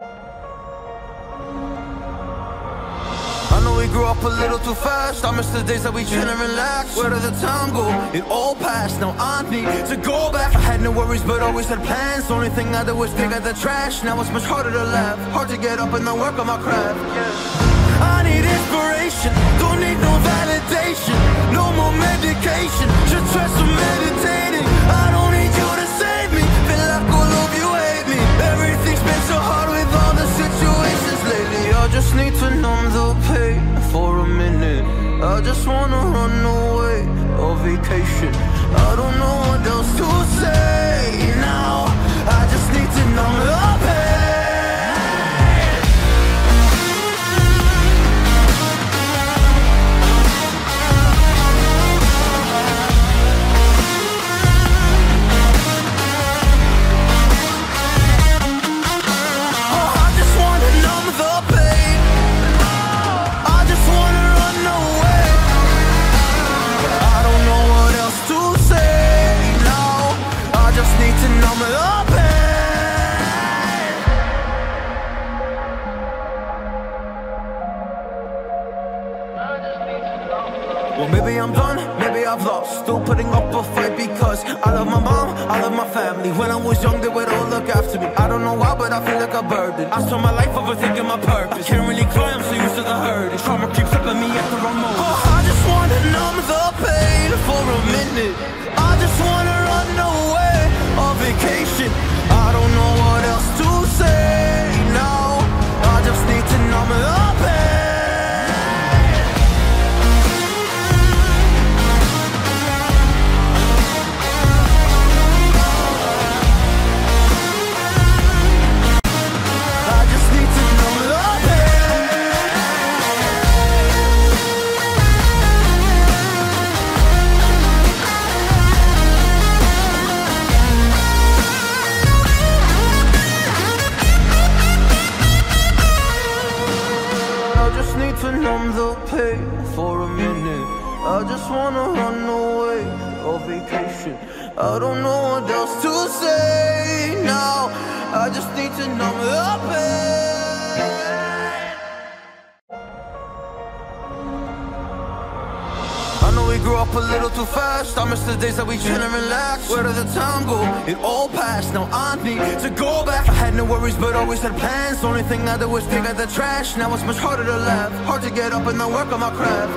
I know we grew up a little too fast. I miss the days that we chill and relax. Where did the time go? It all passed. Now I need to go back. I had no worries but always had plans. The only thing I did was dig out the trash. Now it's much harder to laugh, hard to get up and then work on my craft. I need inspiration, don't need no validation. No more medication, just try some meditating. I don't need you to save me, feel like all of you hate me. Everything's been so hard with all the situations lately. I just need to numb the pain for a minute. I just wanna run away on vacation. I don't know what else to say now. I just need to numb the pain. Well, maybe I'm done, maybe I've lost. Still putting up a fight because I love my mom, I love my family. When I was young, they would all look after me. I don't know why, but I feel like a burden. I spend my life overthinking my purpose. Can't really cry, I'm so used to the hurt. Trauma keeps up at me at the wrong moment. Oh, I just wanna numb the pain for a minute. I just wanna run away on vacation. I don't know what else to say now. I just need to numb the pain. To numb the pain for a minute. I just wanna run away on vacation. I don't know what else to say now. I just need to numb the pain. I know we grew up a little too fast. I miss the days that we chill and relax. Where did the time go? It all passed. Now I need to go back. I had no worries but always had plans. The only thing I did was dig out the trash. Now it's much harder to laugh, hard to get up and then work on my craft.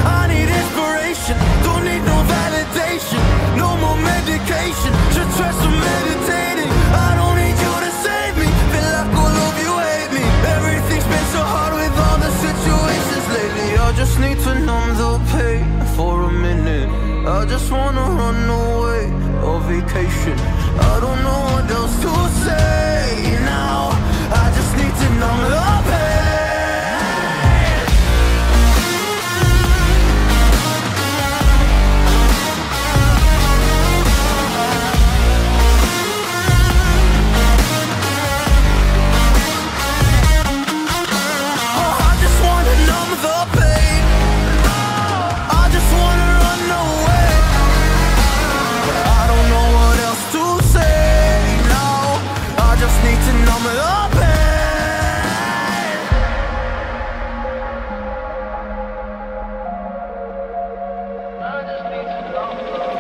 I need inspiration, don't need no validation. No more medication, just try some meditating. I don't need you to save me, feel like all of you hate me. Everything's been so hard with all the situations lately. I just need to numb the pain for a minute. I just wanna run away on vacation. I don't know what else to say now. I just need to numb the pain.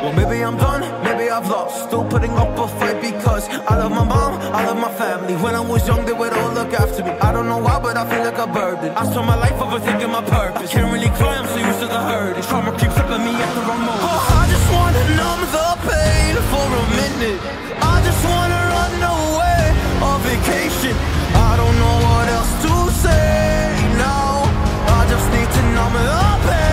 Well, maybe I'm done, maybe I've lost. Still putting up a fight because I love my mom, I love my family. When I was young, they would all look after me. I don't know why, but I feel like a burden. I spend my life overthinking my purpose. Can't really cry, I'm so used to the hurt. Trauma keeps up at me at the wrong moment. Oh, I just wanna numb the pain for a minute. I just wanna run away on vacation. I don't know what else to say now. I just need to numb the pain.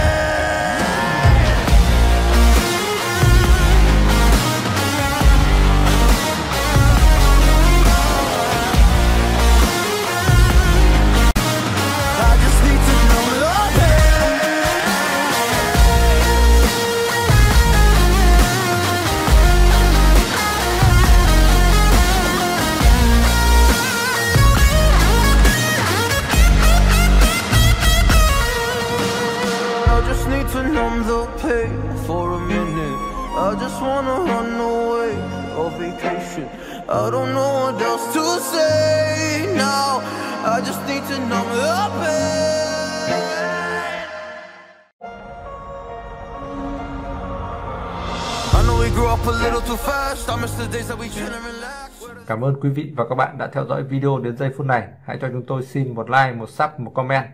To numb the pain for a minute. I just wanna run away on vacation. I don't know what else to say I just need to numb the pain. I know we grew up a little too fast. I miss the days that we chill and relax. Cảm ơn quý vị và các bạn đã theo dõi video đến giây phút này. Hãy cho chúng tôi xin một like, một sub, một comment